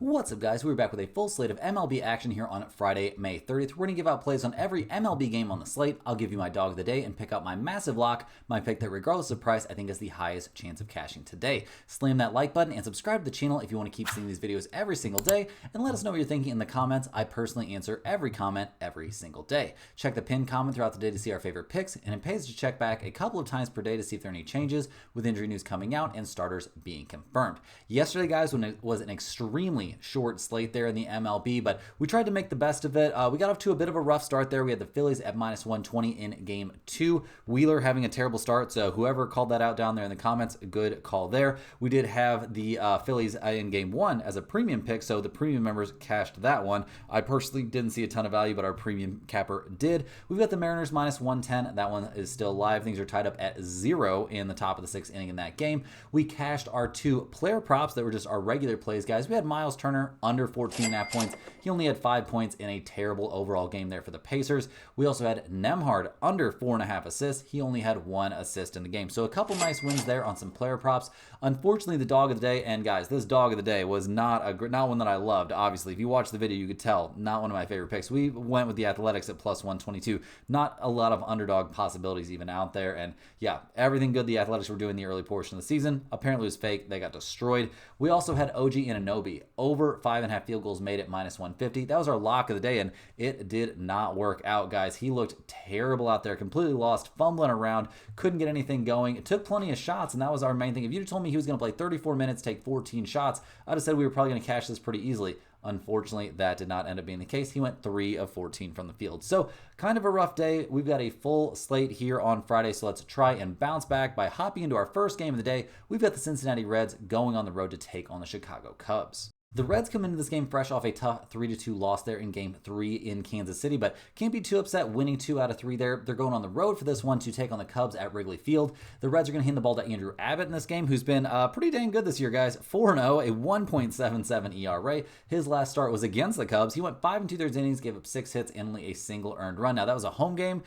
What's up, guys? We're back with a full slate of MLB action here on Friday, May 30th. We're going to give out plays on every MLB game on the slate. I'll give you my dog of the day and pick out my massive lock, my pick that regardless of price, I think is the highest chance of cashing today. Slam that like button and subscribe to the channel if you want to keep seeing these videos every single day, and let us know what you're thinking in the comments. I personally answer every comment every single day. Check the pinned comment throughout the day to see our favorite picks, and it pays to check back a couple of times per day to see if there are any changes with injury news coming out and starters being confirmed. Yesterday, guys, when it was an extremely short slate there in the MLB, but we tried to make the best of it. We got off to a bit of a rough start there. We had the Phillies at minus 120 in game 2. Wheeler having a terrible start, so whoever called that out down there in the comments, good call there. We did have the Phillies in game 1 as a premium pick, so the premium members cashed that one. I personally didn't see a ton of value, but our premium capper did. We've got the Mariners minus 110. That one is still live. Things are tied up at 0 in the top of the 6th inning in that game. We cashed our 2 player props that were just our regular plays, guys. We had Miles Turner under 14.5 points. He only had 5 points in a terrible overall game there for the Pacers. We also had Nemhard under 4.5 assists. He only had 1 assist in the game. So a couple nice wins there on some player props. Unfortunately, the dog of the day, and guys, this dog of the day was not one that I loved. Obviously, if you watched the video, you could tell not one of my favorite picks. We went with the Athletics at plus 122. Not a lot of underdog possibilities even out there. And yeah, everything good the Athletics were doing in the early portion of the season apparently was fake. They got destroyed. We also had OG Anunoby over 5.5 field goals made at minus 150. That was our lock of the day, and it did not work out, guys. He looked terrible out there, completely lost, fumbling around, couldn't get anything going. It took plenty of shots, and that was our main thing. If you'd told me he was going to play 34 minutes, take 14 shots, I'd have said we were probably going to cash this pretty easily. Unfortunately, that did not end up being the case. He went 3 of 14 from the field. So kind of a rough day. We've got a full slate here on Friday, so let's try and bounce back by hopping into our first game of the day. We've got the Cincinnati Reds going on the road to take on the Chicago Cubs. The Reds come into this game fresh off a tough 3-2 loss there in Game 3 in Kansas City, but can't be too upset winning 2 out of 3 there. They're going on the road for this one to take on the Cubs at Wrigley Field. The Reds are going to hand the ball to Andrew Abbott in this game, who's been pretty dang good this year, guys. 4-0, a 1.77 ERA. His last start was against the Cubs. He went 5 2/3 innings, gave up 6 hits, and only a single earned run. Now, that was a home game.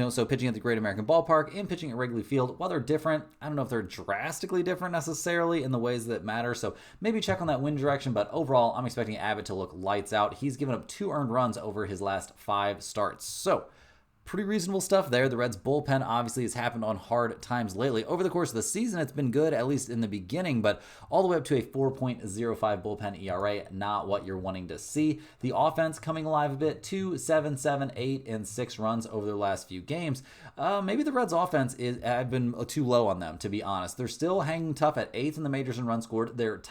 So pitching at the Great American Ballpark and pitching at Wrigley Field, while they're different, I don't know if they're drastically different necessarily in the ways that matter. So maybe check on that wind direction, but overall, I'm expecting Abbott to look lights out. He's given up 2 earned runs over his last 5 starts. So pretty reasonable stuff there. The Reds bullpen obviously has happened on hard times lately. Over the course of the season, it's been good, at least in the beginning, but all the way up to a 4.05 bullpen ERA, not what you're wanting to see. The offense coming alive a bit, 2, 7, 7, 8, and 6 runs over their last few games. Maybe the Reds offense I've been too low on them, to be honest. They're still hanging tough at 8th in the majors in runs scored. They're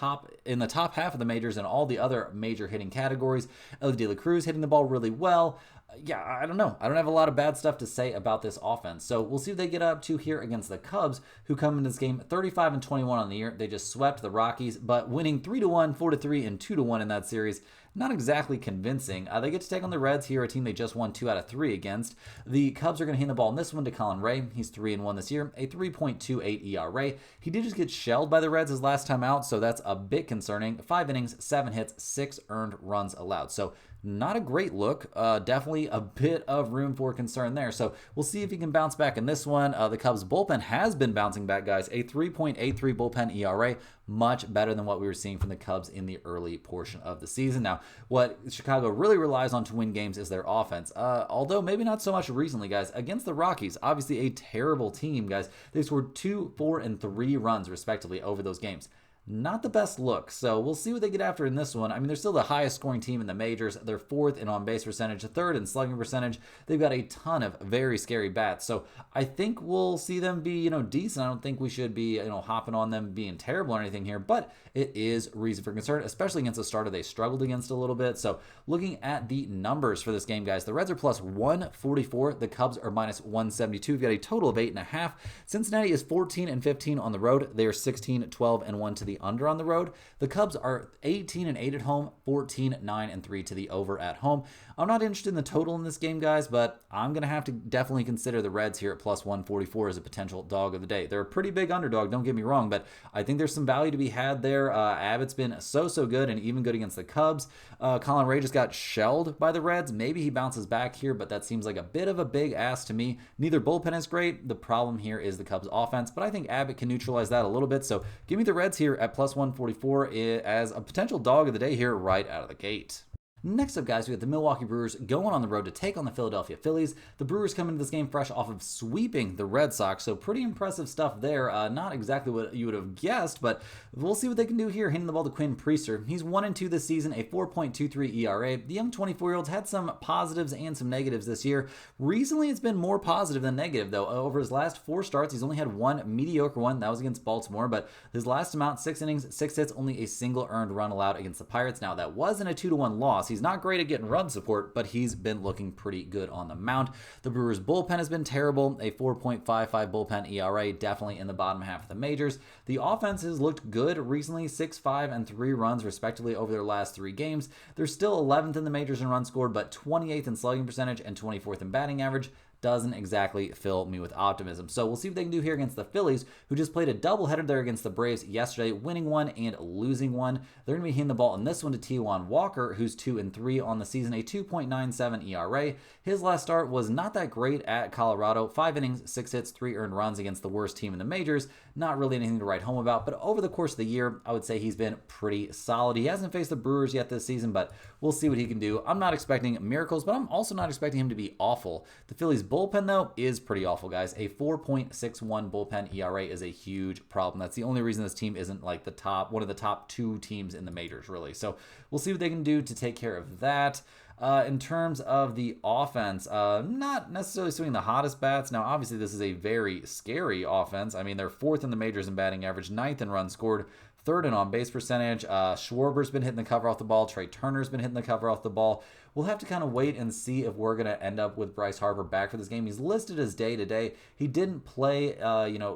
in the top half of the majors in all the other major hitting categories. Ellie De La Cruz hitting the ball really well. Yeah, I don't know. I don't have a lot of bad stuff to say about this offense. So we'll see what they get up to here against the Cubs, who come into this game 35-21 on the year. They just swept the Rockies, but winning 3-1, 4-3, and 2-1 in that series. Not exactly convincing. They get to take on the Reds here, a team they just won 2 out of 3 against. The Cubs are going to hand the ball in this one to Colin Ray. He's 3-1 this year, a 3.28 ERA. He did just get shelled by the Reds his last time out, so that's a bit concerning. 5 innings, 7 hits, 6 earned runs allowed. So not a great look. Definitely a bit of room for concern there. So we'll see if he can bounce back in this one. The Cubs bullpen has been bouncing back, guys. A 3.83 bullpen ERA. Much better than what we were seeing from the Cubs in the early portion of the season. Now, what Chicago really relies on to win games is their offense. Although maybe not so much recently, guys. Against the Rockies, obviously a terrible team, guys. They scored 2, 4, and 3 runs, respectively, over those games. Not the best look, so we'll see what they get after in this one. I mean, they're still the highest scoring team in the majors. They're 4th in on-base percentage, 3rd in slugging percentage. They've got a ton of very scary bats, so I think we'll see them be, decent. I don't think we should be, hopping on them being terrible or anything here, but it is reason for concern, especially against a starter they struggled against a little bit. So looking at the numbers for this game, guys, the Reds are plus 144. The Cubs are minus 172. We've got a total of 8.5. Cincinnati is 14-15 on the road. They are 16-12-1 to the under on the road. The Cubs are 18-8 at home, 14-9-3 to the over at home. I'm not interested in the total in this game, guys, but I'm going to have to definitely consider the Reds here at plus 144 as a potential dog of the day. They're a pretty big underdog, don't get me wrong, but I think there's some value to be had there. Abbott's been so good and even good against the Cubs. Colin Ray just got shelled by the Reds. Maybe he bounces back here, but that seems like a bit of a big ask to me. Neither bullpen is great. The problem here is the Cubs offense, but I think Abbott can neutralize that a little bit. So give me the Reds here at plus 144 as a potential dog of the day here right out of the gate. Next up, guys, we have the Milwaukee Brewers going on the road to take on the Philadelphia Phillies. The Brewers come into this game fresh off of sweeping the Red Sox, so pretty impressive stuff there. Not exactly what you would have guessed, but we'll see what they can do here, hitting the ball to Quinn Priester. He's 1-2 this season, a 4.23 ERA. The young 24-year-old's had some positives and some negatives this year. Recently, it's been more positive than negative, though. Over his last 4 starts, he's only had one mediocre one. That was against Baltimore, but his last amount, 6 innings, 6 hits, only a single earned run allowed against the Pirates. Now, that wasn't a 2-1 loss. He's not great at getting run support, but he's been looking pretty good on the mound. The Brewers' bullpen has been terrible, a 4.55 bullpen ERA, definitely in the bottom half of the majors. The offense has looked good recently, 6-5 and 3 runs respectively over their last 3 games. They're still 11th in the majors in runs scored, but 28th in slugging percentage and 24th in batting average. Doesn't exactly fill me with optimism. So we'll see what they can do here against the Phillies, who just played a doubleheader there against the Braves yesterday, winning one and losing one. They're going to be hitting the ball in this one to Taijuan Walker, who's 2-3 on the season, a 2.97 ERA. His last start was not that great at Colorado. 5 innings, 6 hits, 3 earned runs against the worst team in the majors. Not really anything to write home about, but over the course of the year, I would say he's been pretty solid. He hasn't faced the Brewers yet this season, but we'll see what he can do. I'm not expecting miracles, but I'm also not expecting him to be awful. The Phillies bullpen, though, is pretty awful, guys. A 4.61 bullpen ERA is a huge problem. That's the only reason this team isn't like one of the top 2 teams in the majors, really. So we'll see what they can do to take care of that. In terms of the offense, not necessarily swinging the hottest bats. Now, obviously, this is a very scary offense. I mean, they're 4th in the majors in batting average, 9th in runs scored, 3rd in on-base percentage. Schwarber's been hitting the cover off the ball. Trey Turner's been hitting the cover off the ball. We'll have to kind of wait and see if we're going to end up with Bryce Harper back for this game. He's listed as day-to-day. He didn't play,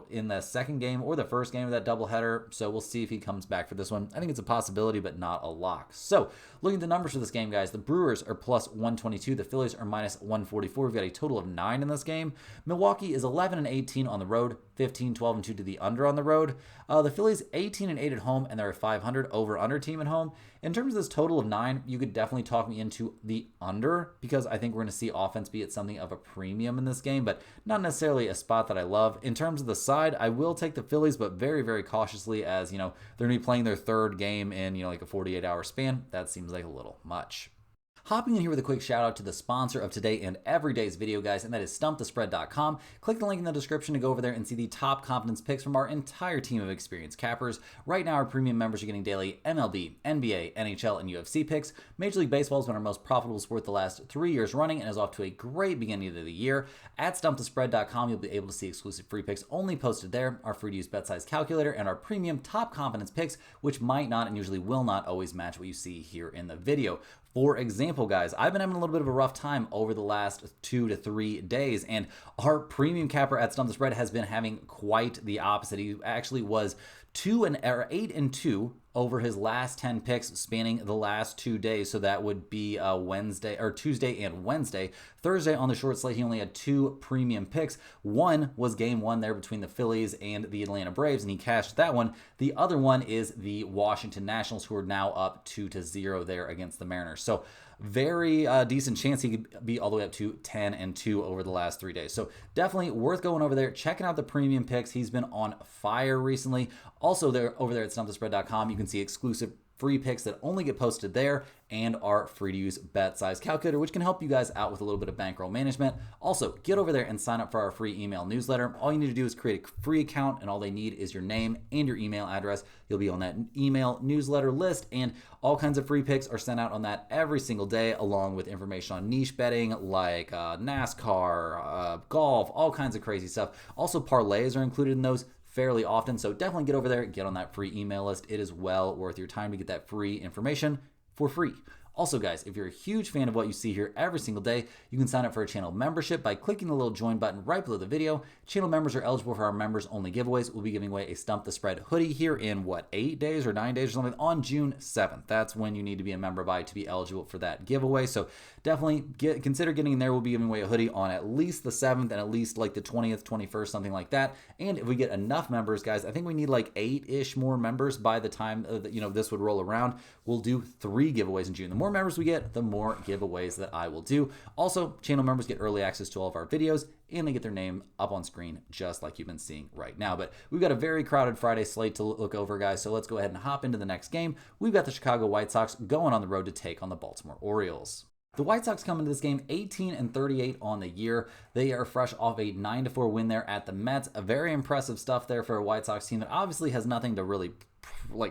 in the second game or the first game of that doubleheader, so we'll see if he comes back for this one. I think it's a possibility, but not a lock. So, looking at the numbers for this game, guys, the Brewers are plus 122. The Phillies are minus 144. We've got a total of 9 in this game. Milwaukee is 11-18 on the road, 15-12-2 to the under on the road. The Phillies 18-8 at home, and they're a 500 over-under team at home. In terms of this total of 9, you could definitely talk me into the under, because I think we're going to see offense be at something of a premium in this game, but not necessarily a spot that I love. In terms of the side, I will take the Phillies, but very, very cautiously, as they're going to be playing their 3rd game in like a 48-hour span. That seems like a little much. Hopping in here with a quick shout out to the sponsor of today and every day's video, guys, and that is StumpTheSpread.com. Click the link in the description to go over there and see the top confidence picks from our entire team of experienced cappers. Right now, our premium members are getting daily MLB, NBA, NHL, and UFC picks. Major League Baseball has been our most profitable sport the last 3 years running and is off to a great beginning of the year. At StumpTheSpread.com, you'll be able to see exclusive free picks only posted there, our free-to-use bet size calculator, and our premium top confidence picks, which might not and usually will not always match what you see here in the video. For example, guys, I've been having a little bit of a rough time over the last 2 to 3 days, and our premium capper at Stump the Spread has been having quite the opposite. He actually was 8-2 over his last 10 picks spanning the last 2 days. So that would be Tuesday and Wednesday. Thursday on the short slate, he only had 2 premium picks. One was game 1 there between the Phillies and the Atlanta Braves, and he cashed that one. The other one is the Washington Nationals, who are now up 2-0 there against the Mariners. So very decent chance he could be all the way up to 10-2 over the last 3 days. So definitely worth going over there, checking out the premium picks. He's been on fire recently. Also, over there at StumpTheSpread.com, you can see exclusive free picks that only get posted there, and our free-to-use bet size calculator, which can help you guys out with a little bit of bankroll management. Also, get over there and sign up for our free email newsletter. All you need to do is create a free account, and all they need is your name and your email address. You'll be on that email newsletter list, and all kinds of free picks are sent out on that every single day, along with information on niche betting like NASCAR, golf, all kinds of crazy stuff. Also, parlays are included in those fairly often, so definitely get over there, get on that free email list. It is well worth your time to get that free information for free. Also, guys, if you're a huge fan of what you see here every single day, you can sign up for a channel membership by clicking the little join button right below the video. Channel members are eligible for our members-only giveaways. We'll be giving away a Stump the Spread hoodie here in, 8 days or 9 days or something, on June 7th. That's when you need to be a member by to be eligible for that giveaway. So definitely consider getting in there. We'll be giving away a hoodie on at least the 7th and at least like the 20th, 21st, something like that. And if we get enough members, guys, I think we need like 8-ish more members by the time this would roll around. We'll do 3 giveaways in June. The more members we get, the more giveaways that I will do. Also, channel members get early access to all of our videos, and they get their name up on screen just like you've been seeing right now. But we've got a very crowded Friday slate to look over, guys, so let's go ahead and hop into the next game. We've got the Chicago White Sox going on the road to take on the Baltimore Orioles. The White Sox come into this game 18-38 on the year. They are fresh off a 9-4 win there at the Mets. A very impressive stuff there for a White Sox team that obviously has nothing to really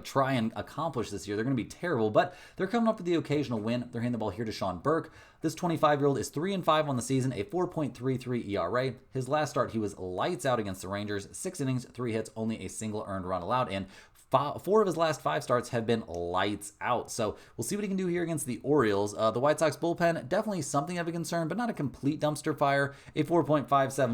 try and accomplish this year. They're going to be terrible, but they're coming up with the occasional win. They're handing the ball here to Sean Burke. This 25-year-old is 3-5 on the season, a 4.33 ERA. His last start, he was lights out against the Rangers. 6 innings, 3 hits, only a single earned run allowed, and 4 of his last 5 starts have been lights out. So we'll see what he can do here against the Orioles. The White Sox bullpen, definitely something of a concern, but not a complete dumpster fire. A 4.57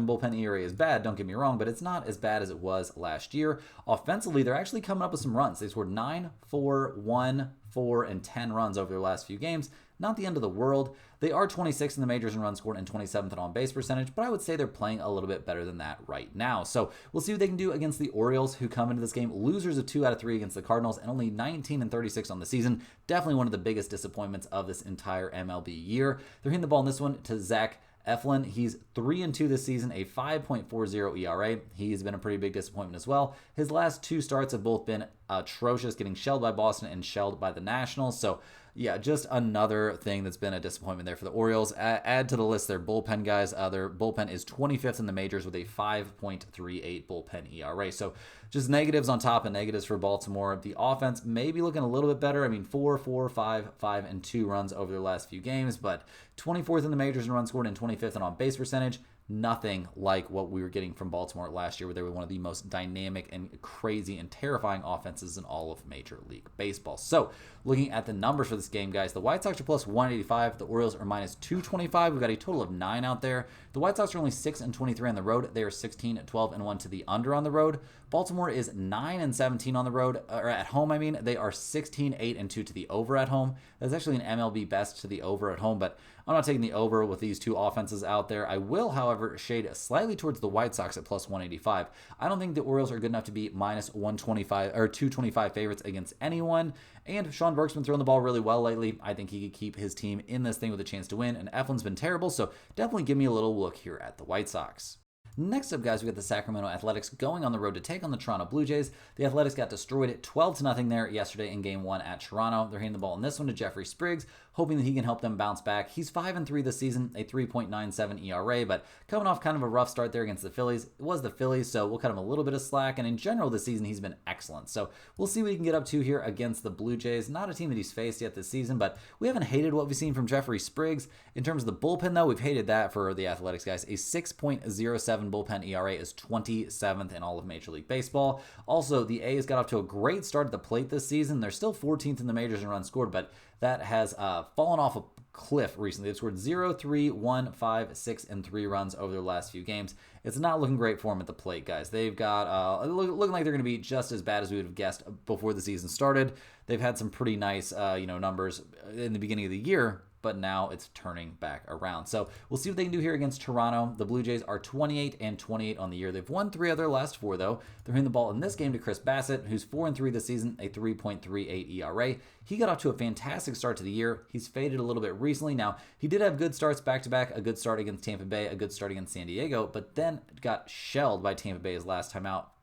bullpen ERA is bad, don't get me wrong, but it's not as bad as it was last year. Offensively, they're actually coming up with some runs. They scored 9, 4, 1, 4, and 10 runs over their last few games. Not the end of the world. They are 26th in the majors in runs scored and 27th in on-base percentage, but I would say they're playing a little bit better than that right now. So we'll see what they can do against the Orioles, who come into this game losers of 2 out of 3 against the Cardinals and only 19-36 on the season. Definitely one of the biggest disappointments of this entire MLB year. They're hitting the ball in this one to Zach Eflin. He's 3-2 this season, a 5.40 ERA. He's been a pretty big disappointment as well. His last 2 starts have both been atrocious, getting shelled by Boston and shelled by the Nationals. So yeah, just another thing that's been a disappointment there for the Orioles. Add to the list their bullpen, guys. Their bullpen is 25th in the majors with a 5.38 bullpen ERA. So just negatives on top of negatives for Baltimore. The offense may be looking a little bit better. I mean, 4, 4, 5, 5, and 2 runs over their last few games, but 24th in the majors in runs scored and 25th in on-base percentage. Nothing like what we were getting from Baltimore last year, where they were one of the most dynamic and crazy and terrifying offenses in all of Major League Baseball. So, looking at the numbers for this game, guys, the White Sox are plus 185. The Orioles are minus 225. We've got a total of 9 out there. The White Sox are only 6-23 on the road. They are 16-12-1 to the under on the road. Baltimore is 9-17 on the road, or at home, I mean. They are 16-8-2 to the over at home. That's actually an MLB best to the over at home, but I'm not taking the over with these 2 offenses out there. I will, however, shade slightly towards the White Sox at plus 185. I don't think the Orioles are good enough to be minus 125 or 225 favorites against anyone. And Sean Burke's been throwing the ball really well lately. I think he could keep his team in this thing with a chance to win. And Eflin's been terrible, so definitely give me a little look here at the White Sox. Next up, guys, we got the Sacramento Athletics going on the road to take on the Toronto Blue Jays. The Athletics got destroyed at 12-0 there yesterday in Game 1 at Toronto. They're handing the ball in this one to Jeffrey Spriggs, hoping that he can help them bounce back. He's 5-3 this season, a 3.97 ERA, but coming off kind of a rough start there against the Phillies. It was the Phillies, so we'll cut him a little bit of slack, and in general this season he's been excellent. So we'll see what he can get up to here against the Blue Jays. Not a team that he's faced yet this season, but we haven't hated what we've seen from Jeffrey Spriggs. In terms of the bullpen, though, we've hated that for the Athletics, guys. A 6.07 bullpen ERA is 27th in all of Major League Baseball. Also, the A's got off to a great start at the plate this season. They're still 14th in the majors in runs scored, but that has fallen off a cliff recently. They've scored 0, 3, 1, 5, 6, and 3 runs over their last few games. It's not looking great for them at the plate, guys. They've got looking like they're going to be just as bad as we would have guessed before the season started. They've had some pretty nice numbers in the beginning of the year, but now it's turning back around. So we'll see what they can do here against Toronto. The Blue Jays are 28-28 on the year. They've won 3 of their last 4, though. They're hitting the ball in this game to Chris Bassett, who's 4-3 this season, a 3.38 ERA. He got off to a fantastic start to the year. He's faded a little bit recently. Now, he did have good starts back-to-back, a good start against Tampa Bay, a good start against San Diego, but then got shelled by Tampa Bay his last time out,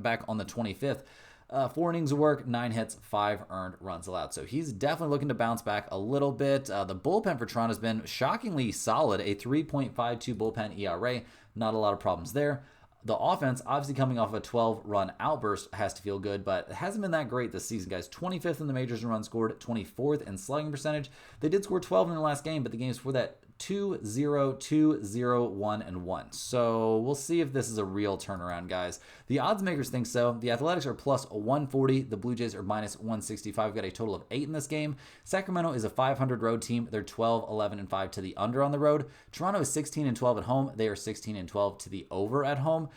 back on the 25th. 4 innings of work, 9 hits, 5 earned runs allowed. So he's definitely looking to bounce back a little bit. The bullpen for Toronto has been shockingly solid, a 3.52 bullpen ERA. Not a lot of problems there. The offense, obviously coming off of a 12-run outburst, has to feel good, but it hasn't been that great this season, guys. 25th in the majors in runs scored, 24th in slugging percentage. They did score 12 in the last game, but the games before that, 2-0, 2-0, 1-1. So we'll see if this is a real turnaround, guys. The odds makers think so. The Athletics are plus 140. The Blue Jays are minus 165. We've got a total of 8 in this game. Sacramento is a 500 road team. They're 12-11-5 to the under on the road. Toronto is 16-12 at home. They are 16-12 to the over at home.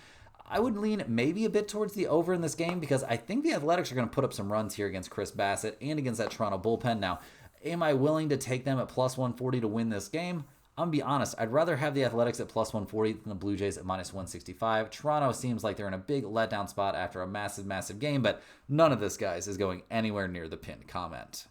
I would lean maybe a bit towards the over in this game because I think the Athletics are going to put up some runs here against Chris Bassett and against that Toronto bullpen. Now, am I willing to take them at plus 140 to win this game? I'm going to be honest, I'd rather have the Athletics at plus 140 than the Blue Jays at minus 165. Toronto seems like they're in a big letdown spot after a massive game, but none of this, guys, is going anywhere near the pinned comment.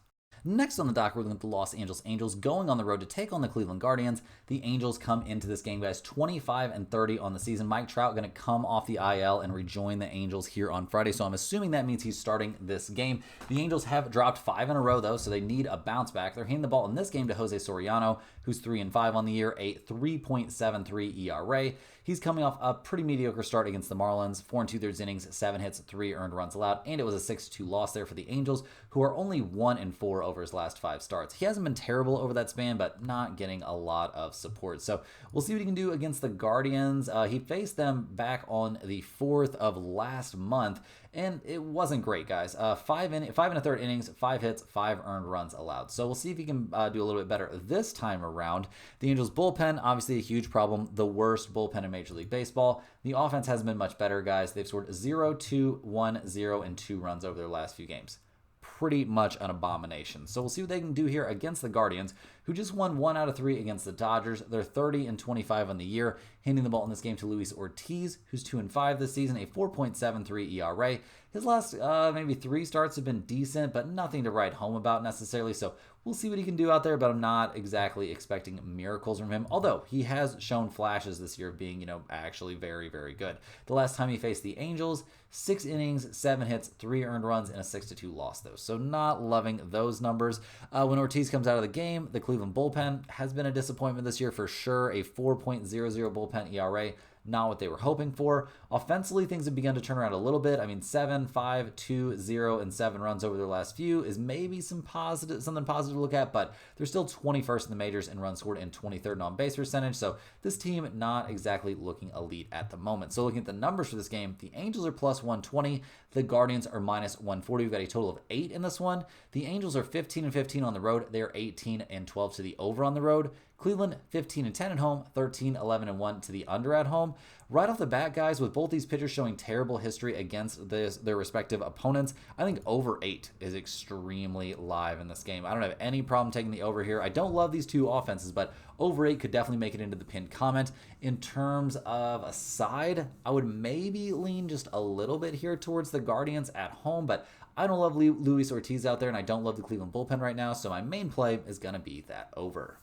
Next on the dock, we're looking at the Los Angeles Angels going on the road to take on the Cleveland Guardians. The Angels come into this game, guys, 25-30 on the season. Mike Trout going to come off the IL and rejoin the Angels here on Friday, so I'm assuming that means he's starting this game. The Angels have dropped 5 in a row, though, so they need a bounce back. They're handing the ball in this game to Jose Soriano, who's 3-5 on the year, a 3.73 ERA. He's coming off a pretty mediocre start against the Marlins, 4 2/3 innings, 7 hits, 3 earned runs allowed, and it was a 6-2 loss there for the Angels, who are only 1-4 over his last 5 starts. He hasn't been terrible over that span, but not getting a lot of support. So we'll see what he can do against the Guardians. He faced them back on the 4th of last month, and it wasn't great, guys. 5 1/3 innings, 5 hits, 5 earned runs allowed. So we'll see if he can do a little bit better this time around. The Angels bullpen, obviously a huge problem, the worst bullpen in Major League Baseball. The offense hasn't been much better, guys. They've scored 0, 2, 1, 0, and 2 runs over their last few games. Pretty much an abomination. So we'll see what they can do here against the Guardians, who just won 1 out of 3 against the Dodgers. They're 30-25 on the year, handing the ball in this game to Luis Ortiz, who's 2-5 this season, a 4.73 ERA. His last maybe 3 starts have been decent, but nothing to write home about necessarily. So we'll see what he can do out there, but I'm not exactly expecting miracles from him, although he has shown flashes this year of being, actually very, very good. The last time he faced the Angels, 6 innings, 7 hits, 3 earned runs, and a 6-2 loss, though. So not loving those numbers. When Ortiz comes out of the game, the Cleveland bullpen has been a disappointment this year for sure, a 4.00 bullpen ERA. Not what they were hoping for. Offensively, things have begun to turn around a little bit. 7, 5, 2, 0, and 7 runs over their last few is maybe something positive to look at, but they're still 21st in the majors in runs scored and 23rd in on-base percentage, so this team not exactly looking elite at the moment. So looking at the numbers for this game, the Angels are plus 120, the Guardians are minus 140. We've got a total of 8 in this one. The Angels are 15-15 on the road. They are 18-12 to the over on the road. Cleveland, 15-10 at home, 13-11-1 to the under at home. Right off the bat, guys, with both these pitchers showing terrible history against their respective opponents, I think over 8 is extremely live in this game. I don't have any problem taking the over here. I don't love these two offenses, but over 8 could definitely make it into the pinned comment. In terms of a side, I would maybe lean just a little bit here towards the Guardians at home, but I don't love Luis Ortiz out there, and I don't love the Cleveland bullpen right now, so my main play is going to be that over.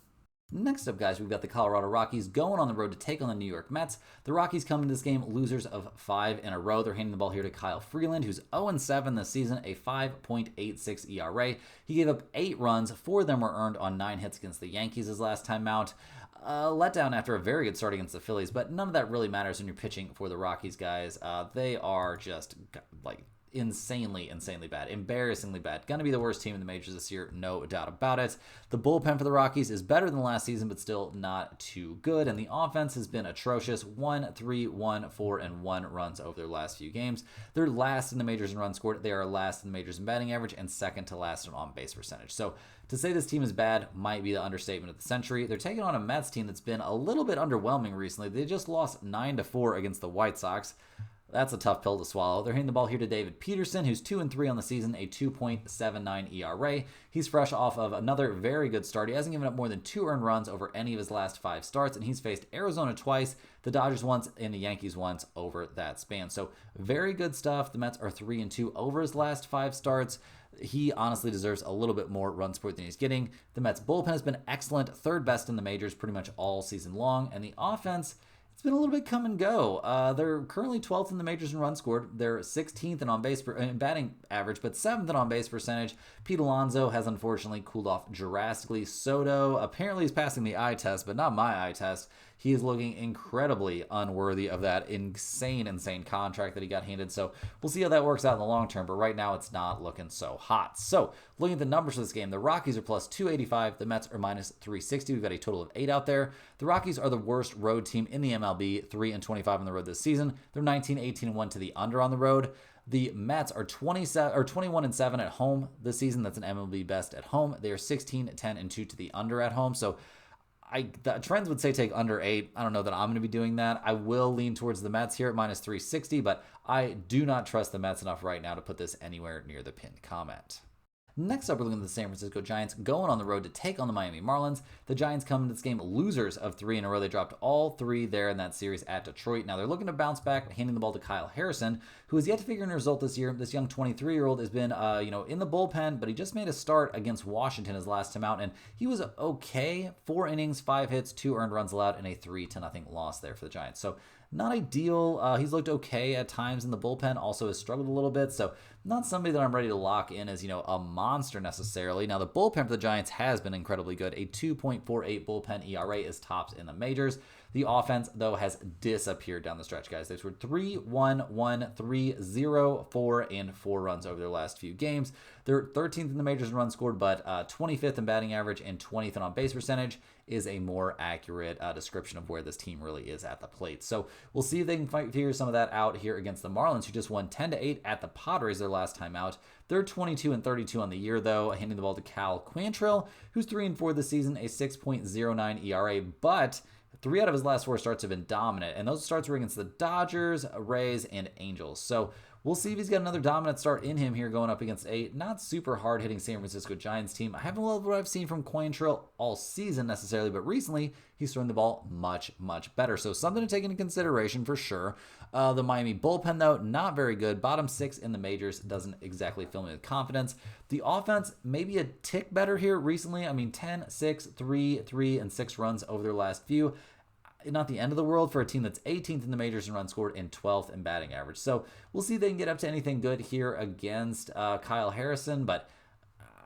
Next up, guys, we've got the Colorado Rockies going on the road to take on the New York Mets. The Rockies come into this game losers of 5 in a row. They're handing the ball here to Kyle Freeland, who's 0-7 this season, a 5.86 ERA. He gave up 8 runs. 4 of them were earned on 9 hits against the Yankees his last time out. Letdown after a very good start against the Phillies, but none of that really matters when you're pitching for the Rockies, guys. They are just insanely bad, embarrassingly bad. Gonna be the worst team in the majors this year, no doubt about it. The bullpen for the Rockies is better than last season, but still not too good, and the offense has been atrocious. 1, 3, 1, 4, and 1 runs over their last few games. They're last in the majors in runs scored. They are last in the majors in batting average and second to last in on-base percentage. So to say this team is bad might be the understatement of the century. They're taking on a Mets team that's been a little bit underwhelming recently. They just lost 9-4 against the White Sox. That's a tough pill to swallow. They're handing the ball here to David Peterson, who's 2-3 on the season, a 2.79 ERA. He's fresh off of another very good start. He hasn't given up more than 2 earned runs over any of his last 5 starts, and he's faced Arizona twice, the Dodgers once, and the Yankees once over that span. So very good stuff. The Mets are 3-2 over his last 5 starts. He honestly deserves a little bit more run support than he's getting. The Mets bullpen has been excellent, 3rd best in the majors pretty much all season long, and the offense, it's been a little bit come and go. They're currently 12th in the majors in runs scored. They're 16th in on-base in batting average, but 7th in on-base percentage. Pete Alonso has unfortunately cooled off drastically. Soto apparently is passing the eye test, but not my eye test. He is looking incredibly unworthy of that insane contract that he got handed. So we'll see how that works out in the long term, but right now it's not looking so hot. So looking at the numbers for this game, the Rockies are plus 285. The Mets are minus 360. We've got a total of 8 out there. The Rockies are the worst road team in the MLB, 3-25 on the road this season. They're 19-18-1 to the under on the road. The Mets are 21-7 at home this season. That's an MLB best at home. They are 16-10-2 to the under at home. So the trends would say take under 8. I don't know that I'm going to be doing that. I will lean towards the Mets here at minus 360, but I do not trust the Mets enough right now to put this anywhere near the pinned comment. Next up, we're looking at the San Francisco Giants going on the road to take on the Miami Marlins. The Giants come into this game losers of 3 in a row. They dropped all 3 there in that series at Detroit. Now they're looking to bounce back, handing the ball to Kyle Harrison, who has yet to figure in a result this year. This young 23-year-old has been, in the bullpen, but he just made a start against Washington his last time out, and he was okay. 4 innings, 5 hits, 2 earned runs allowed, and a 3-0 loss there for the Giants. So not ideal. He's looked okay at times in the bullpen, also has struggled a little bit, so not somebody that I'm ready to lock in as, a monster necessarily. Now, the bullpen for the Giants has been incredibly good. A 2.48 bullpen ERA is tops in the majors. The offense, though, has disappeared down the stretch, guys. They scored 3-1-1, 3-0, 4, and 4 runs over their last few games. They're 13th in the majors in runs scored, but 25th in batting average and 20th in on-base percentage is a more accurate description of where this team really is at the plate. So we'll see if they can figure some of that out here against the Marlins, who just won 10-8 at the Padres their last time out. They're 22-32 on the year, though, handing the ball to Cal Quantrill, who's 3-4 this season, a 6.09 ERA, but 3 out of his last 4 starts have been dominant, and those starts were against the Dodgers, Rays, and Angels. So we'll see if he's got another dominant start in him here going up against a not super hard-hitting San Francisco Giants team. I haven't loved what I've seen from Quantrill all season necessarily, but recently he's throwing the ball much, much better. So something to take into consideration for sure. The Miami bullpen, though, not very good. Bottom 6 in the majors, doesn't exactly fill me with confidence. The offense, maybe a tick better here recently. 10, 6, 3, 3, and 6 runs over their last few. Not the end of the world for a team that's 18th in the majors in runs scored and 12th in batting average. So we'll see if they can get up to anything good here against Kyle Harrison, but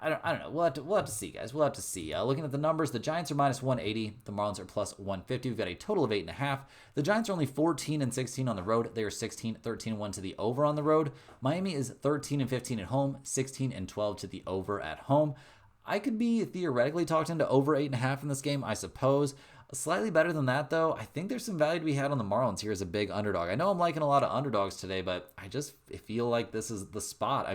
I don't know. We'll have to see, guys. We'll have to see. Looking at the numbers, the Giants are minus 180. The Marlins are plus 150. We've got a total of 8.5. The Giants are only 14-16 on the road. They are 16-13-1 to the over on the road. Miami is 13-15 at home, 16-12 to the over at home. I could be theoretically talked into over 8.5 in this game, I suppose. Slightly better than that, though. I think there's some value to be had on the Marlins here as a big underdog. I know I'm liking a lot of underdogs today, but I feel like this is the spot.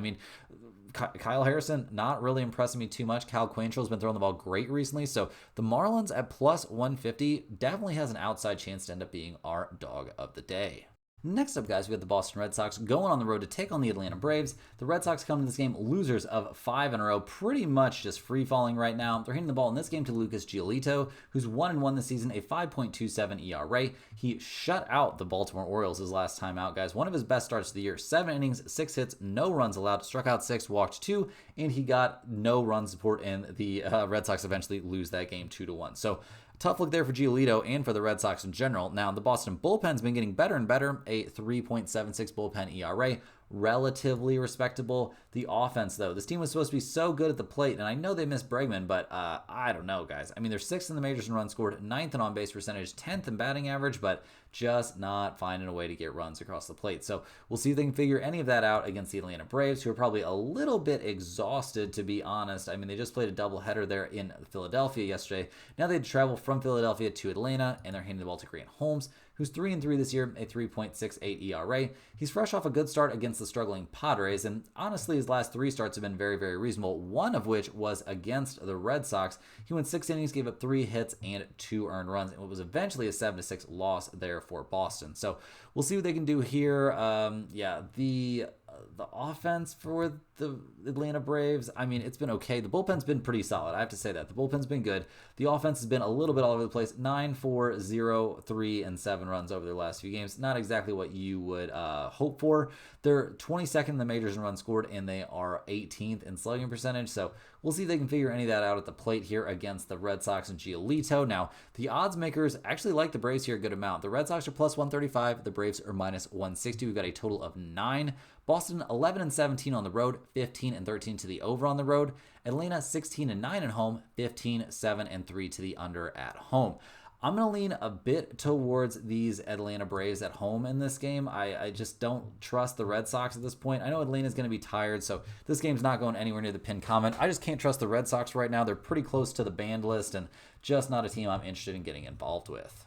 Kyle Harrison, not really impressing me too much. Cal Quantrill's been throwing the ball great recently, so the Marlins at plus 150 definitely has an outside chance to end up being our dog of the day. Next up, guys, we have the Boston Red Sox going on the road to take on the Atlanta Braves. The Red Sox come to this game losers of 5 in a row, pretty much just free-falling right now. They're hitting the ball in this game to Lucas Giolito, who's 1-1 this season, a 5.27 ERA. He shut out the Baltimore Orioles his last time out, guys. One of his best starts of the year. 7 innings, 6 hits, no runs allowed, struck out 6, walked 2, and he got no run support, and the Red Sox eventually lose that game 2-1. So tough look there for Giolito and for the Red Sox in general. Now, the Boston bullpen's been getting better and better, a 3.76 bullpen ERA, relatively respectable. The offense, though, this team was supposed to be so good at the plate, and I know they missed Bregman, but I don't know, guys. They're 6th in the majors in runs scored, 9th in on-base percentage, 10th in batting average, but just not finding a way to get runs across the plate. So we'll see if they can figure any of that out against the Atlanta Braves, who are probably a little bit exhausted, to be honest. They just played a doubleheader there in Philadelphia yesterday. Now they had to travel from Philadelphia to Atlanta, and they're handing the ball to Grant Holmes, who's 3-3 this year, a 3.68 ERA. He's fresh off a good start against the struggling Padres, and honestly, his last 3 starts have been very, very reasonable, one of which was against the Red Sox. He went 6 innings, gave up 3 hits, and 2 earned runs, and it was eventually a 7-6 loss there for Boston. So we'll see what they can do here. The offense for the Atlanta Braves, it's been okay. The bullpen's been pretty solid. I have to say that. The bullpen's been good. The offense has been a little bit all over the place. 9, 4, 0, 3, and 7 runs over their last few games. Not exactly what you would hope for. They're 22nd in the majors in runs scored, and they are 18th in slugging percentage. So we'll see if they can figure any of that out at the plate here against the Red Sox and Giolito. Now, the odds makers actually like the Braves here a good amount. The Red Sox are plus 135. The Braves are minus 160. We've got a total of 9. Boston 11-17 on the road, 15-13 to the over on the road. Atlanta 16-9 at home, 15-7-3 to the under at home. I'm going to lean a bit towards these Atlanta Braves at home in this game. I just don't trust the Red Sox at this point. I know Atlanta's going to be tired, so this game's not going anywhere near the pinned comment. I just can't trust the Red Sox right now. They're pretty close to the banned list and just not a team I'm interested in getting involved with.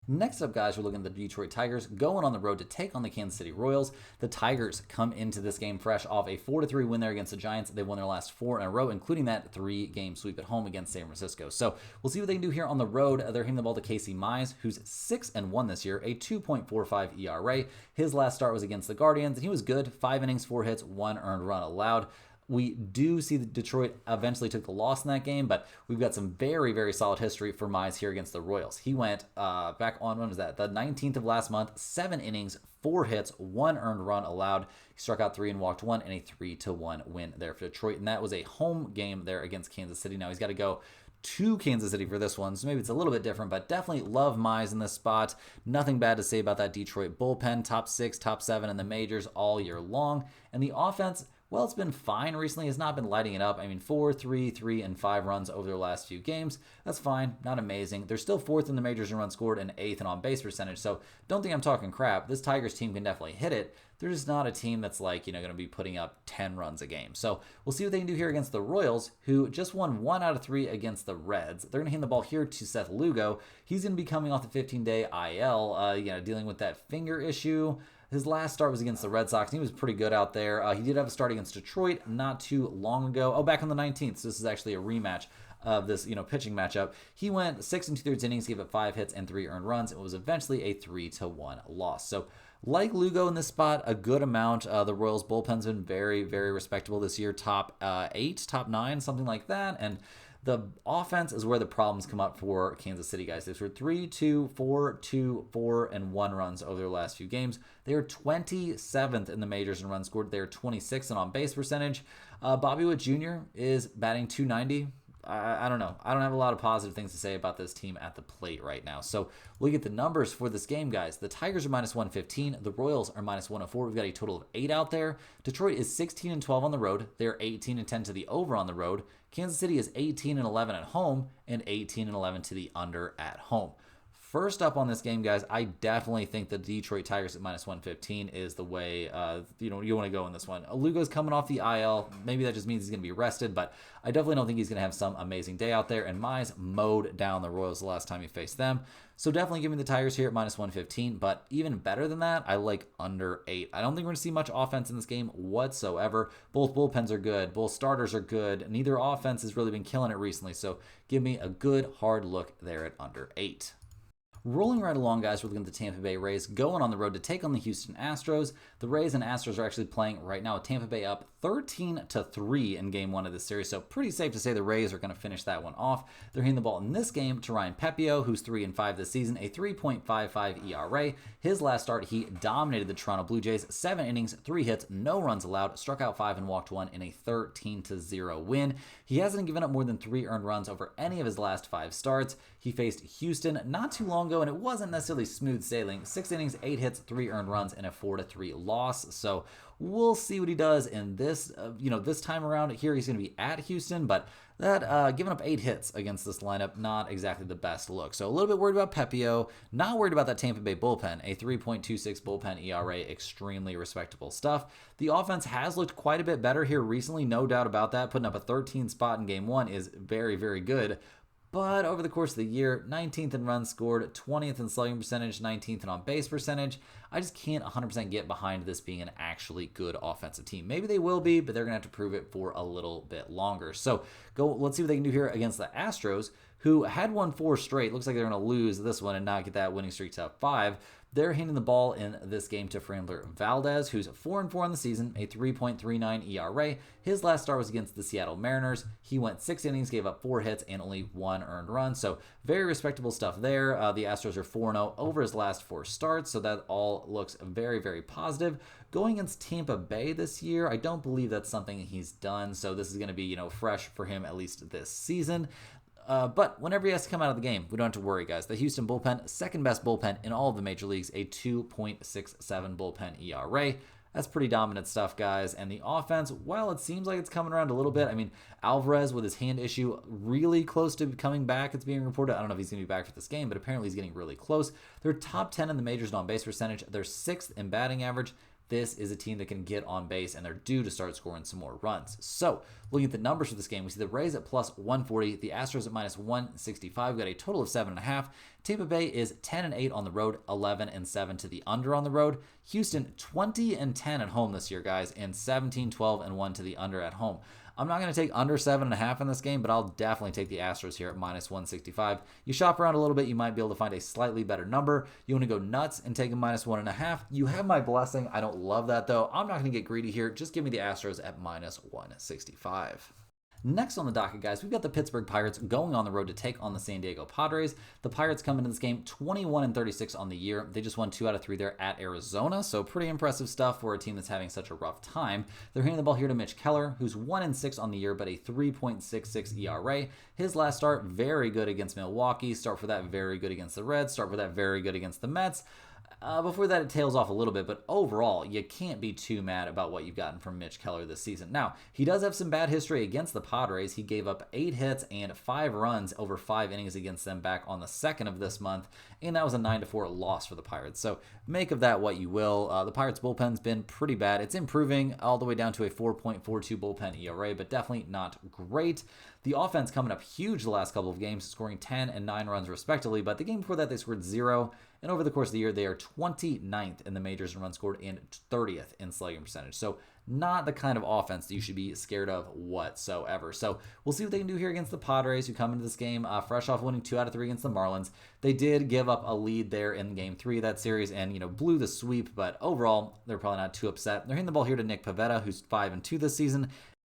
Next up, guys, we're looking at the Detroit Tigers going on the road to take on the Kansas City Royals. The Tigers come into this game fresh off a 4-3 win there against the Giants. They won their last 4 in a row, including that 3-game sweep at home against San Francisco. So we'll see what they can do here on the road. They're hitting the ball to Casey Mize, who's 6-1 this year, a 2.45 ERA. His last start was against the Guardians, and he was good. 5 innings, 4 hits, 1 earned run allowed. We do see that Detroit eventually took the loss in that game, but we've got some very, very solid history for Mize here against the Royals. He went back on, when was that? The 19th of last month, 7 innings, 4 hits, 1 earned run allowed. He struck out 3 and walked 1 in a 3-1 win there for Detroit. And that was a home game there against Kansas City. Now he's got to go to Kansas City for this one, so maybe it's a little bit different, but definitely love Mize in this spot. Nothing bad to say about that Detroit bullpen. Top 6, top 7 in the majors all year long. And the offense, well, it's been fine recently. It's not been lighting it up. I mean, 4, 3, 3, and 5 runs over their last few games. That's fine. Not amazing. They're still 4th in the majors in runs scored and 8th in on-base percentage, so don't think I'm talking crap. This Tigers team can definitely hit it. They're just not a team that's like, going to be putting up 10 runs a game. So we'll see what they can do here against the Royals, who just won 1 out of 3 against the Reds. They're going to hand the ball here to Seth Lugo. He's going to be coming off the 15-day IL, dealing with that finger issue. His last start was against the Red Sox, and he was pretty good out there. He did have a start against Detroit not too long ago. Oh, back on the 19th, so this is actually a rematch of this, pitching matchup. He went 6 2/3 innings, gave up 5 hits and 3 earned runs. It was eventually a 3-1 loss. So like Lugo in this spot, a good amount. The Royals bullpen's been very, very respectable this year. Top 8, top 9, something like that. And the offense is where the problems come up for Kansas City, guys. They've scored 3, 2, 4, 2, 4, and 1 runs over their last few games. They are 27th in the majors in runs scored. They are 26th in on-base percentage. Bobby Witt Jr. is batting .290. I don't know. I don't have a lot of positive things to say about this team at the plate right now. So look at the numbers for this game, guys. The Tigers are -115. The Royals are -104. We've got a total of 8 out there. Detroit is 16-12 on the road. They're 18-10 to the over on the road. Kansas City is 18-11 at home and 18-11 to the under at home. First up on this game, guys, I definitely think the Detroit Tigers at -115 is the way you want to go in this one. Lugo's coming off the IL. Maybe that just means he's going to be rested, but I definitely don't think he's going to have some amazing day out there. And Mize mowed down the Royals the last time he faced them. So definitely give me the Tigers here at -115. But even better than that, I like under 8. I don't think we're going to see much offense in this game whatsoever. Both bullpens are good. Both starters are good. Neither offense has really been killing it recently. So give me a good hard look there at under 8. Rolling right along, guys, we're looking at the Tampa Bay Rays going on the road to take on the Houston Astros. The Rays and Astros are actually playing right now with Tampa Bay up 13-3 in Game 1 of this series, so pretty safe to say the Rays are going to finish that one off. They're handing the ball in this game to Ryan Pepiot, who's 3-5 this season, a 3.55 ERA. His last start, he dominated the Toronto Blue Jays, 7 innings, 3 hits, no runs allowed, struck out 5 and walked 1 in a 13-0 win. He hasn't given up more than 3 earned runs over any of his last 5 starts. He faced Houston not too long ago, and it wasn't necessarily smooth sailing. 6 innings, 8 hits, 3 earned runs, and a 4-3 loss. So we'll see what he does in this. This time around here, he's going to be at Houston, but that giving up 8 hits against this lineup, not exactly the best look. So a little bit worried about Pepiot, not worried about that Tampa Bay bullpen, a 3.26 bullpen ERA, extremely respectable stuff. The offense has looked quite a bit better here recently, no doubt about that. Putting up a 13 spot in Game 1 is very, very good. But over the course of the year, 19th in runs scored, 20th in slugging percentage, 19th in on-base percentage. I just can't 100% get behind this being an actually good offensive team. Maybe they will be, but they're going to have to prove it for a little bit longer. So let's see what they can do here against the Astros, who had won 4 straight. Looks like they're going to lose this one and not get that winning streak to 5. They're handing the ball in this game to Framber Valdez, who's 4-4 on the season, a 3.39 ERA. His last start was against the Seattle Mariners. He went 6 innings, gave up 4 hits, and only 1 earned run. So very respectable stuff there. The Astros are 4-0 over his last 4 starts, so that all looks very, very positive. Going against Tampa Bay this year, I don't believe that's something he's done, so this is going to be, fresh for him at least this season. But whenever he has to come out of the game, we don't have to worry, guys. The Houston bullpen, second best bullpen in all of the major leagues, a 2.67 bullpen ERA. That's pretty dominant stuff, guys. And the offense, while it seems like it's coming around a little bit, I mean, Alvarez with his hand issue really close to coming back. It's being reported. I don't know if he's going to be back for this game, but apparently he's getting really close. They're top 10 in the majors in on-base percentage. They're 6th in batting average. This is a team that can get on base, and they're due to start scoring some more runs. So, looking at the numbers for this game, we see the Rays at +140, the Astros at -165. We've got a total of 7.5. Tampa Bay is 10-8 on the road, 11-7 to the under on the road. Houston 20-10 at home this year, guys, and 17-12-1 to the under at home. I'm not going to take under 7.5 in this game, but I'll definitely take the Astros here at -165. You shop around a little bit, you might be able to find a slightly better number. You want to go nuts and take a -1.5. You have my blessing. I don't love that though. I'm not going to get greedy here. Just give me the Astros at -165. Next on the docket, guys, we've got the Pittsburgh Pirates going on the road to take on the San Diego Padres. The Pirates come into this game 21-36 on the year. They just won 2 out of 3 there at Arizona, so pretty impressive stuff for a team that's having such a rough time. They're handing the ball here to Mitch Keller, who's 1-6 on the year, but a 3.66 ERA. His last start, very good against Milwaukee. Start for that, very good against the Reds. Start for that, very good against the Mets. Before that, it tails off a little bit, but overall, you can't be too mad about what you've gotten from Mitch Keller this season. Now, he does have some bad history against the Padres. He gave up 8 hits and 5 runs over 5 innings against them back on the 2nd of this month, and that was a 9-4 loss for the Pirates. So make of that what you will. The Pirates' bullpen's been pretty bad. It's improving all the way down to a 4.42 bullpen ERA, but definitely not great. The offense coming up huge the last couple of games, scoring 10 and 9 runs respectively, but the game before that they scored 0, and over the course of the year they are 29th in the majors in runs scored and 30th in slugging percentage. So not the kind of offense that you should be scared of whatsoever. So we'll see what they can do here against the Padres, who come into this game fresh off winning 2 out of 3 against the Marlins. They did give up a lead there in game 3 of that series and, blew the sweep, but overall, they're probably not too upset. They're hitting the ball here to Nick Pivetta, who's 5-2 this season.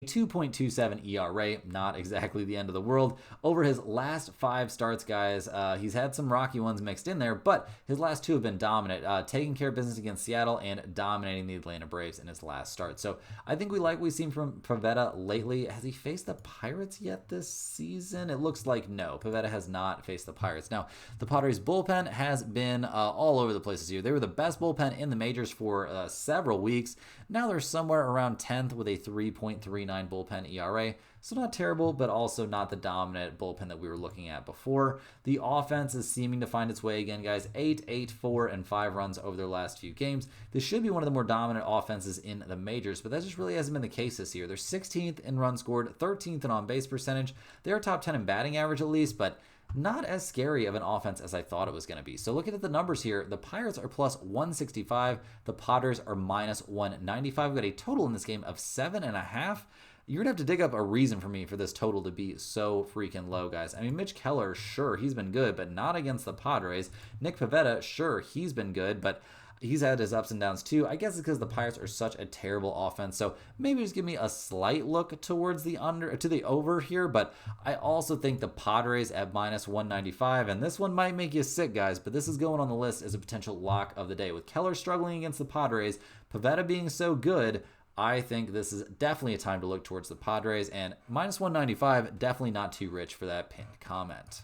2.27 ERA, not exactly the end of the world. Over his last 5 starts, guys, he's had some rocky ones mixed in there, but his last 2 have been dominant, taking care of business against Seattle and dominating the Atlanta Braves in his last start. So I think we like what we've seen from Pivetta lately. Has he faced the Pirates yet this season? It looks like no. Pivetta has not faced the Pirates. Now, the Padres bullpen has been all over the place this year. They were the best bullpen in the majors for several weeks. Now they're somewhere around 10th with a 3.39 bullpen ERA. So not terrible, but also not the dominant bullpen that we were looking at before. The offense is seeming to find its way again, guys. 8, 4, and 5 runs over their last few games. This should be one of the more dominant offenses in the majors, but that just really hasn't been the case this year. They're 16th in runs scored, 13th in on-base percentage. They're top 10 in batting average at least, but not as scary of an offense as I thought it was going to be. So looking at the numbers here, the Pirates are plus 165. The Padres are minus 195. We've got a total in this game of 7.5. You're going to have to dig up a reason for me for this total to be so freaking low, guys. I mean, Mitch Keller, sure, he's been good, but not against the Padres. Nick Pivetta, sure, he's been good, but he's had his ups and downs too. I guess it's because the Pirates are such a terrible offense. So maybe just give me a slight look towards the over here. But I also think the Padres at minus 195, and this one might make you sick, guys, but this is going on the list as a potential lock of the day. With Keller struggling against the Padres, Pivetta being so good, I think this is definitely a time to look towards the Padres, and minus 195, definitely not too rich for that pinned comment.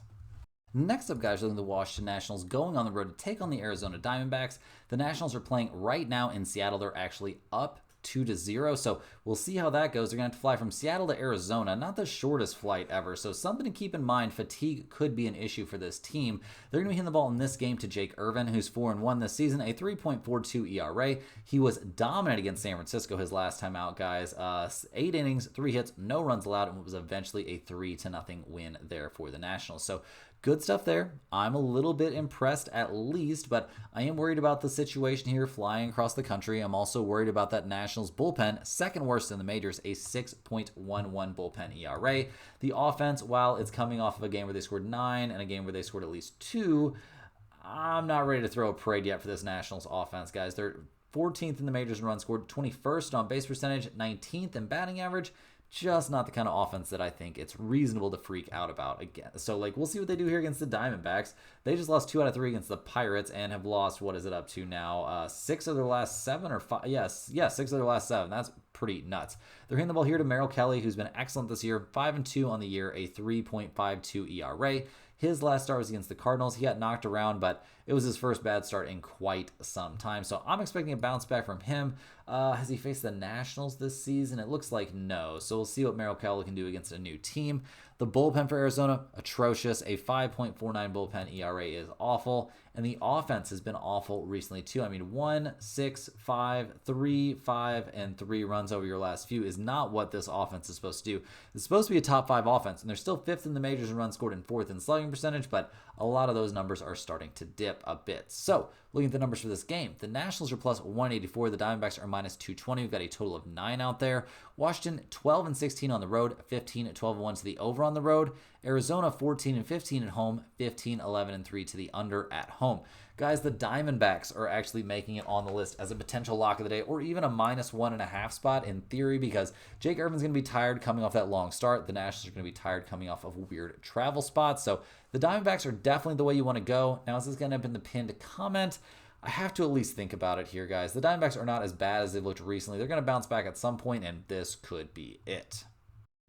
Next up, guys, looking at the Washington Nationals going on the road to take on the Arizona Diamondbacks. The Nationals are playing right now in Seattle. They're actually up 2-0, so we'll see how that goes. They're going to have to fly from Seattle to Arizona, not the shortest flight ever, so something to keep in mind. Fatigue could be an issue for this team. They're going to be hitting the ball in this game to Jake Irvin, who's 4-1 this season, a 3.42 ERA. He was dominant against San Francisco his last time out, guys. 8 innings, 3 hits, no runs allowed, and it was eventually a 3-0 win there for the Nationals. So good stuff there. I'm a little bit impressed at least, but I am worried about the situation here flying across the country. I'm also worried about that Nationals bullpen, second worst in the majors, a 6.11 bullpen ERA. The offense, while it's coming off of a game where they scored 9 and a game where they scored at least 2, I'm not ready to throw a parade yet for this Nationals offense, guys. They're 14th in the majors in runs scored, 21st on base percentage, 19th in batting average. Just not the kind of offense that I think it's reasonable to freak out about again. So, we'll see what they do here against the Diamondbacks. They just lost 2 out of 3 against the Pirates and have lost, what is it up to now? 6 of their last 7 or 5? Yes, 6 of their last 7. That's pretty nuts. They're hitting the ball here to Merrill Kelly, who's been excellent this year. 5-2 on the year, a 3.52 ERA. His last start was against the Cardinals. He got knocked around, but it was his first bad start in quite some time. So I'm expecting a bounce back from him. Has he faced the Nationals this season? It looks like no. So we'll see what Merrill Kelly can do against a new team. The bullpen for Arizona, atrocious. A 5.49 bullpen ERA is awful. And the offense has been awful recently, too. I mean, 1, 6, 5, 3, 5, and 3 runs over your last few is not what this offense is supposed to do. It's supposed to be a top 5 offense, and they're still 5th in the majors in runs scored and 4th in slugging percentage, but a lot of those numbers are starting to dip a bit. So, looking at the numbers for this game, the Nationals are plus 184, the Diamondbacks are minus 220. We've got a total of 9 out there. Washington, 12-16 on the road, 15-12-1 to the over on the road. Arizona, 14-15 at home, 15-11-3 to the under at home. Guys, the Diamondbacks are actually making it on the list as a potential lock of the day, or even a minus 1.5 spot in theory, because Jake Irvin's going to be tired coming off that long start. The Nationals are going to be tired coming off of weird travel spots. So the Diamondbacks are definitely the way you want to go. Now, is this going to end up in the pinned comment? I have to at least think about it here, guys. The Diamondbacks are not as bad as they've looked recently. They're going to bounce back at some point, and this could be it.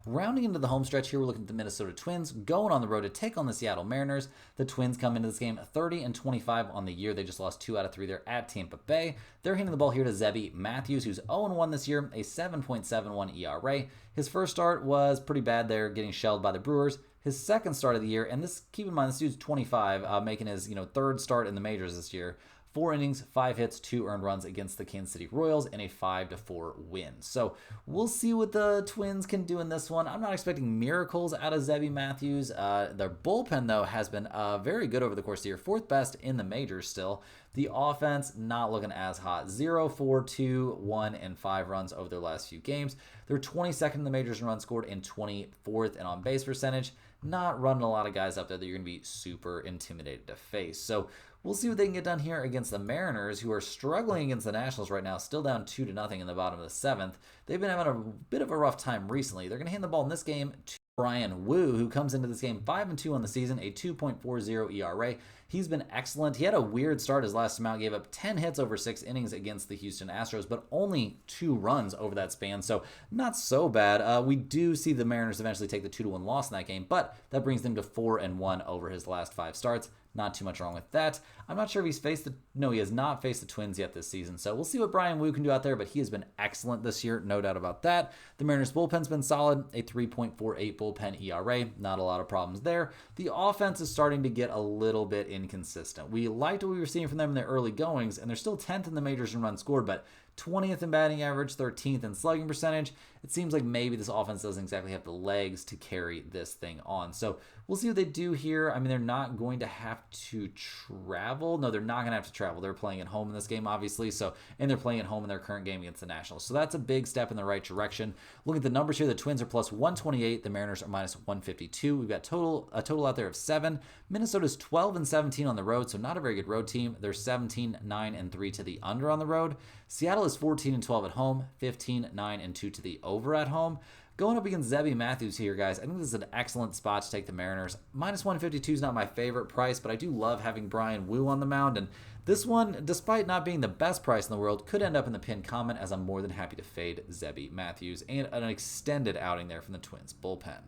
Rounding into the home stretch here, we're looking at the Minnesota Twins going on the road to take on the Seattle Mariners. The Twins come into this game 30-25 on the year. They just lost 2 out of 3 there at Tampa Bay. They're handing the ball here to Zebby Matthews, who's 0-1 this year, a 7.71 ERA. His first start was pretty bad there, getting shelled by the Brewers. His second start of the year, and this, keep in mind, this dude's 25, making his third start in the majors this year. 4 innings, 5 hits, 2 earned runs against the Kansas City Royals, and a 5-4 win. So we'll see what the Twins can do in this one. I'm not expecting miracles out of Zebby Matthews. Their bullpen, though, has been very good over the course of the year. 4th best in the majors still. The offense not looking as hot. 0, 4, 2, 1, and 5 runs over their last few games. They're 22nd in the majors in runs scored and 24th in on-base percentage. Not running a lot of guys up there that you're going to be super intimidated to face. So we'll see what they can get done here against the Mariners, who are struggling against the Nationals right now, still down 2-0 in the bottom of the 7th. They've been having a bit of a rough time recently. They're going to hand the ball in this game to Brian Wu, who comes into this game 5-2 on the season, a 2.40 ERA. He's been excellent. He had a weird start his last time out, gave up 10 hits over 6 innings against the Houston Astros, but only 2 runs over that span, so not so bad. We do see the Mariners eventually take the 2-1 loss in that game, but that brings them to 4-1 over his last 5 starts. Not too much wrong with that. I'm not sure if he has not faced the Twins yet this season, so we'll see what Brian Wu can do out there, but he has been excellent this year, no doubt about that. The Mariners bullpen's been solid, a 3.48 bullpen ERA, not a lot of problems there. The offense is starting to get a little bit inconsistent. We liked what we were seeing from them in their early goings, and they're still 10th in the majors in runs scored, but 20th in batting average, 13th in slugging percentage. It seems like maybe this offense doesn't exactly have the legs to carry this thing on. So we'll see what they do here. I mean, they're not going to have to travel. No, they're not going to have to travel. They're playing at home in this game, obviously. And they're playing at home in their current game against the Nationals. So that's a big step in the right direction. Look at the numbers here. The Twins are plus 128. The Mariners are minus 152. We've got a total out there of 7. Minnesota's 12-17 on the road, so not a very good road team. They're 17-9-3 to the under on the road. Seattle is 14-12 at home, 15-9-2 to the over at home. Going up against Zebby Matthews here, guys, I think this is an excellent spot to take the Mariners. Minus 152 is not my favorite price, but I do love having Brian Wu on the mound. And this one, despite not being the best price in the world, could end up in the pinned comment, as I'm more than happy to fade Zebby Matthews and an extended outing there from the Twins bullpen.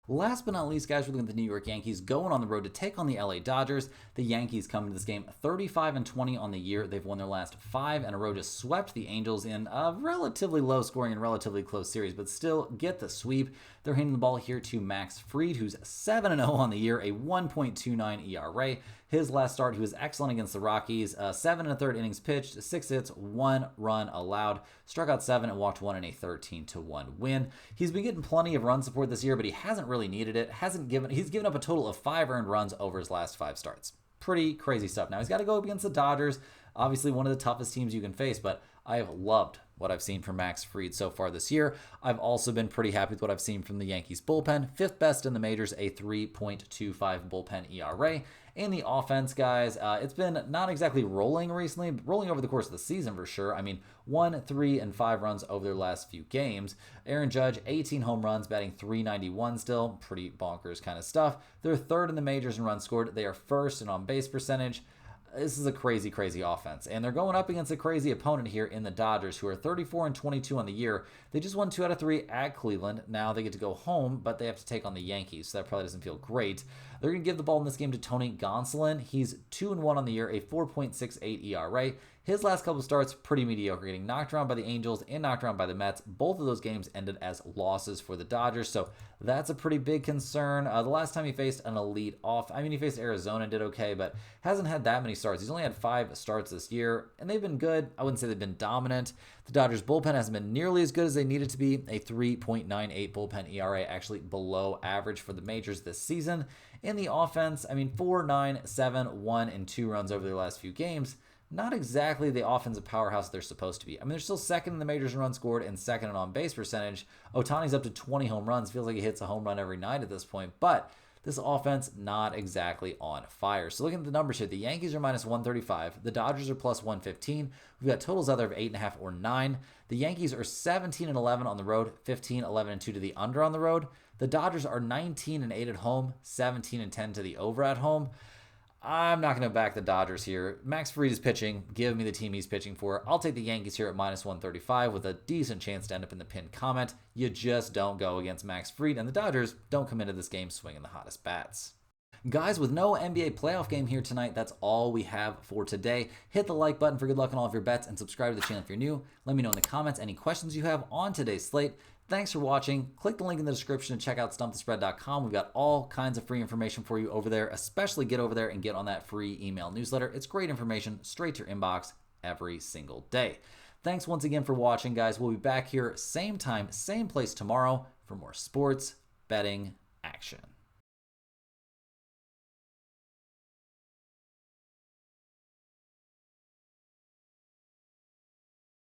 Last but not least, guys, we're looking at the New York Yankees going on the road to take on the LA Dodgers. The Yankees come into this game 35-20 on the year. They've won their last 5 in a row, just swept the Angels in a relatively low scoring and relatively close series, but still get the sweep. They're handing the ball here to Max Fried, who's 7-0 on the year, a 1.29 ERA. His last start, he was excellent against the Rockies. 7 1/3 innings pitched, 6 hits, 1 run allowed, struck out 7 and walked 1 in a 13-1 win. He's been getting plenty of run support this year, but he hasn't really needed it. He's given up a total of 5 earned runs over his last 5 starts. Pretty crazy stuff. Now he's got to go up against the Dodgers, obviously one of the toughest teams you can face, but I have loved what I've seen from Max Fried so far this year. I've also been pretty happy with what I've seen from the Yankees bullpen. 5th best in the majors, a 3.25 bullpen ERA. And the offense, guys, it's been not exactly rolling recently, rolling over the course of the season for sure. I mean, 1, 3, and 5 runs over their last few games. Aaron Judge, 18 home runs, batting .391 still. Pretty bonkers kind of stuff. They're 3rd in the majors in runs scored. They are 1st in on-base percentage. This is a crazy, crazy offense. And they're going up against a crazy opponent here in the Dodgers, who are 34-22 on the year. They just won 2 out of 3 at Cleveland. Now they get to go home, but they have to take on the Yankees, so that probably doesn't feel great. They're going to give the ball in this game to Tony Gonsolin. He's 2-1 on the year, a 4.68 ERA. His last couple starts, pretty mediocre, getting knocked around by the Angels and knocked around by the Mets. Both of those games ended as losses for the Dodgers, so that's a pretty big concern. The last time he faced an elite he faced Arizona and did okay, but hasn't had that many starts. He's only had 5 starts this year, and they've been good. I wouldn't say they've been dominant. The Dodgers bullpen hasn't been nearly as good as they needed to be. A 3.98 bullpen ERA, actually below average for the majors this season. In the offense, 4, 9, 7, 1, and 2 runs over their last few games. Not exactly the offensive powerhouse they're supposed to be. They're still second in the majors in runs scored and second in on-base percentage. Ohtani's up to 20 home runs. Feels like he hits a home run every night at this point. But this offense, not exactly on fire. So looking at the numbers here, the Yankees are minus 135. The Dodgers are plus 115. We've got totals out there of 8.5 or 9. The Yankees are 17-11 on the road, 15-11-2 to the under on the road. The Dodgers are 19-8 at home, 17-10 to the over at home. I'm not going to back the Dodgers here. Max Fried is pitching. Give me the team he's pitching for. I'll take the Yankees here at minus 135 with a decent chance to end up in the pinned comment. You just don't go against Max Fried, and the Dodgers don't come into this game swinging the hottest bats. Guys, with no NBA playoff game here tonight, that's all we have for today. Hit the like button for good luck on all of your bets and subscribe to the channel if you're new. Let me know in the comments any questions you have on today's slate. Thanks for watching. Click the link in the description to check out stumpthespread.com. We've got all kinds of free information for you over there, especially get over there and get on that free email newsletter. It's great information straight to your inbox every single day. Thanks once again for watching, guys. We'll be back here same time, same place tomorrow for more sports betting action.